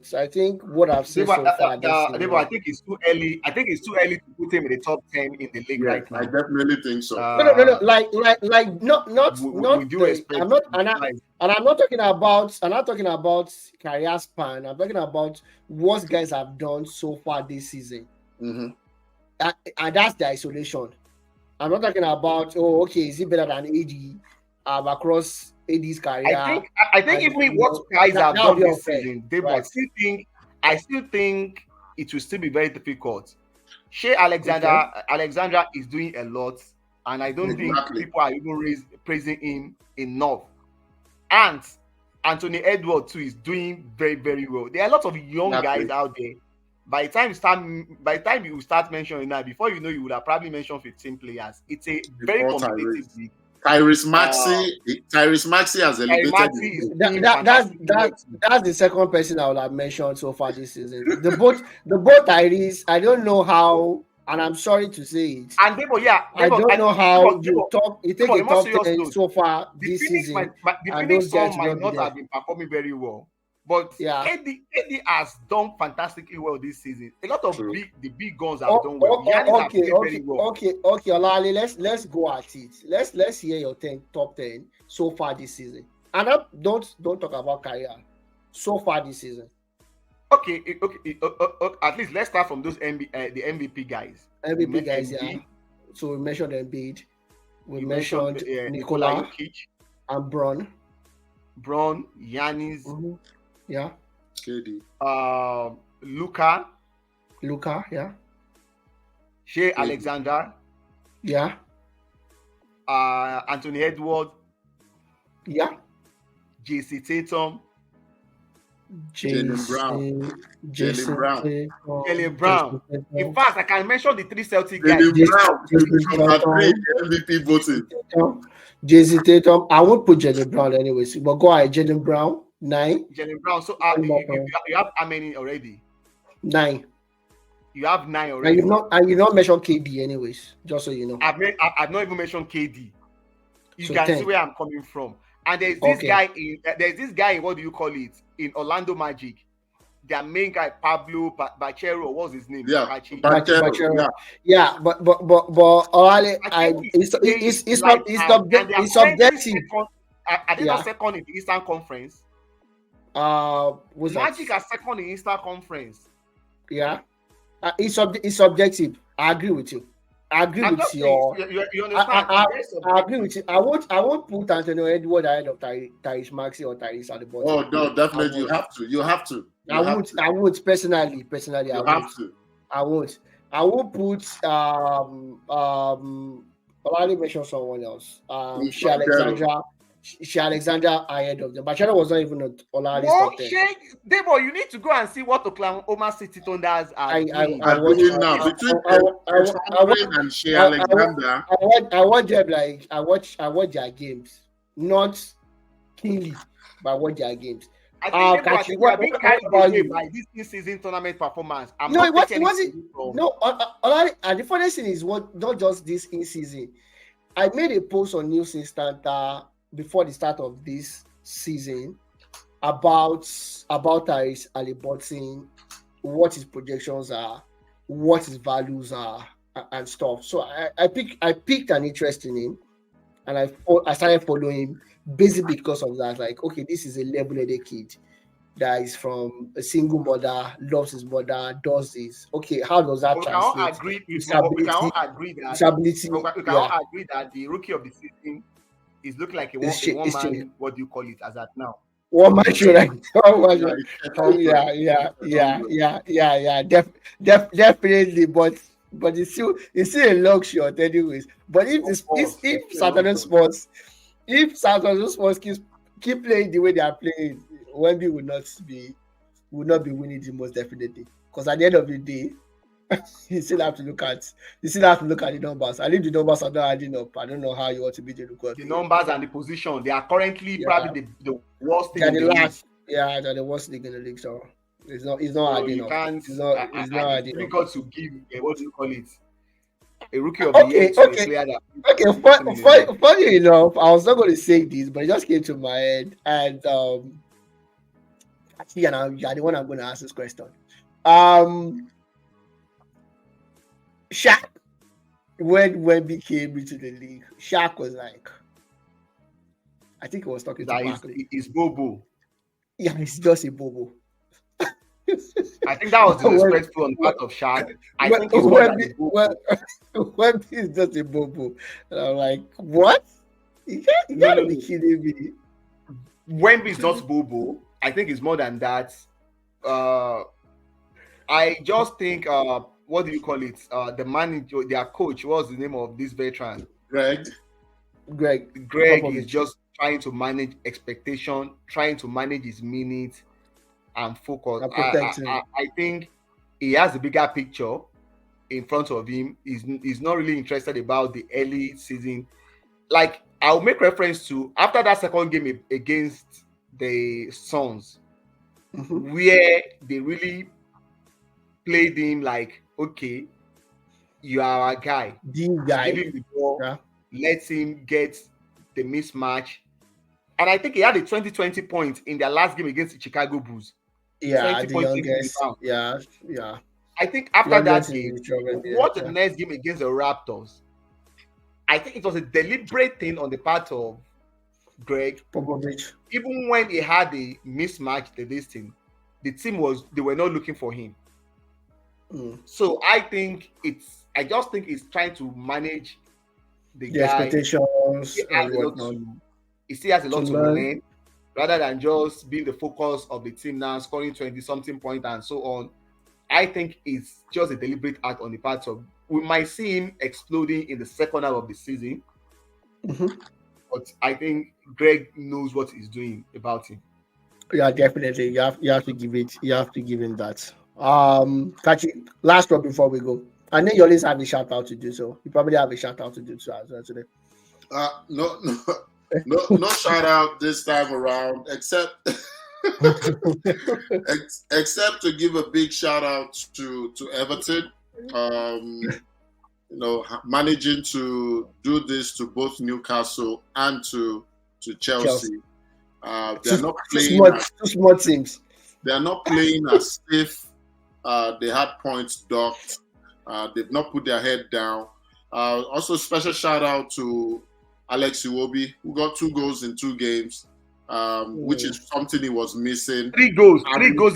So I think what I've seen so far this I season. think it's too early. I think it's too early to put him in the top 10 in the league Yes, right I now. definitely think so. No. Like, not With due the. respect, I'm not, and I'm not talking about. I'm not talking about career span. I'm talking about what guys have done so far this season, Mm-hmm. and that's the isolation. I'm not talking about, oh, okay, is it better than AD across AD's career? I think And even what guys that have would done be this unfair, season, Dave, right? I still think it will still be very difficult. Okay. Alexandra is doing a lot, and I don't think Exactly. people are even praising him enough. And Anthony Edwards too is doing very, very well. There are a lot of young guys Exactly. out there. By the time you start mentioning that, before you know, you would have probably mentioned 15 players. It's a very Before competitive Tyrese. league. Tyrese Maxey has Terry elevated Maxey his is game. doing fantastic work. That's the second person I would have mentioned so far this season. The both Tyrese, I don't know how, and I'm sorry to say it. And Debo, yeah, I Debo, don't know how you take Debo, a a more top serious 10 note. so far The this Phoenix season, the and Phoenix those guys Sun should might not be not there. have been performing very well, but Yeah. KD has done fantastically well this season. A lot of True. the big guns have done well. Giannis has Okay, played very well. Olali, let's go at it. Let's hear your top 10 so far this season. And don't talk about career so far this season. Okay. At least let's start from those the MVP guys. MVP guys, Embiid, yeah. So we mentioned Embiid, we you mentioned Nikola Nicola Jokic, and Bron. Giannis, Yeah. KD. Luka, Yeah. Shea Alexander, Yeah. Anthony Edwards, Yeah. JC Tatum, Jaylen Brown. Jason Jaylen Brown. In fact, I can mention the three Celtic guys. Jaylen Brown should be Jason number Tatum. 3 MVP voting. Jason Tatum. I won't put Jaylen Brown anyways, but go ahead. Jaylen Brown, 9. Jaylen Brown. So you have how many already? 9. You have 9 And already. you've not mentioned KD anyways, just so you know. I've not even mentioned KD. You So can 10. see where I'm coming from. And there's this guy in what do you call it, in Orlando Magic. Their main guy Pablo Bachero. What's his name? Yeah, Bachero. Yeah, but Olale, it's subjective. Are they not second in the Eastern Conference? Magic are second in Eastern Conference. Yeah, it's subjective. I agree with you. I agree with you. You understand? I agree with you. I won't put Anthony Edwards ahead of Tyrese Maxey or Tyrese Haliburton. Oh no, definitely you have to. I would personally. I won't put Olali mentioned someone else. Shea Alexandra ahead of them. Bachero was not even on Olali's top 10. Debo, you need to go and see what Oklahoma City Thunders are doing. I watch them, like I watch their games, not keenly, but I watch their games. I think we are being carried away by this in-season tournament performance. And the funny thing is, not just this in-season. I made a post on News Instanta before the start of this season about Tyrese Haliburton, what his projections are, what his values are, and stuff. So I picked an interest in him, and I started following him basically because of that. Like, okay, this is a level-headed kid that is from a single mother, loves his mother, does this. Okay, how does that translate? We can all agree that the rookie of the season is looking like a one-man, what do you call it, as at now? One man show, like definitely, but it's still a long shot anyways. But if Saturday Sports keep playing the way they are playing, Wemby will not be winning the most definitely. Because at the end of the day, you still have to look at the numbers. And if the numbers are not adding up, I don't know how you want to be able to the numbers and the position. They are currently probably the worst thing in the league. Yeah, they're the worst league in the league. So it's not adding up. It's not adding up. Difficult to give what do you call it? A rookie of the year to a player that. Okay, funny enough, I was not going to say this, but it just came to my head. And Actually, and you're the one I'm going to ask this question. Shaq, when Wemby came into the league, Shaq was like, I think he was talking to Barkley. It's Bobo. Yeah, it's just a Bobo. I think that was disrespectful on the part of Shaq. I think it's more than a Bobo. Wemby is just a Bobo. And I'm like, what? You gotta be kidding me. Wemby is not Bobo. I think it's more than that. I just think, what do you call it? The manager, their coach, what's the name of this veteran? Greg is just trying to manage expectation, trying to manage his minutes and focus. I think he has a bigger picture in front of him. He's not really interested about the early season. Like, I'll make reference to after that second game against the Suns, where they really played him like, okay, you are our guy. The guy. Give him the ball, let him get the mismatch. And I think he had a 20 points in their last game against the Chicago Bulls. Yeah, the youngest. Yeah. I think after that game, watch the next game against the Raptors. I think it was a deliberate thing on the part of Greg Popovich. Even when he had a mismatch, the team they were not looking for him. So I just think it's trying to manage the guy. Expectations. He still has a lot to learn, rather than just being the focus of the team now, scoring 20-something points and so on. I think it's just a deliberate act on the part of. We might see him exploding in the second half of the season, but I think Greg knows what he's doing about him. Yeah, definitely. You have to give it. You have to give him that. Kachi, last one before we go. I know you always have a shout out to do so. You probably have a shout out to do so as well today. No shout out this time around, except to give a big shout out to Everton. Managing to do this to both Newcastle and to Chelsea. They're not playing two small teams. They're not playing as if they had points docked. They've not put their head down. Also, special shout out to Alex Iwobi, who got 2 goals in 2 games, which is something he was missing. 3 goals in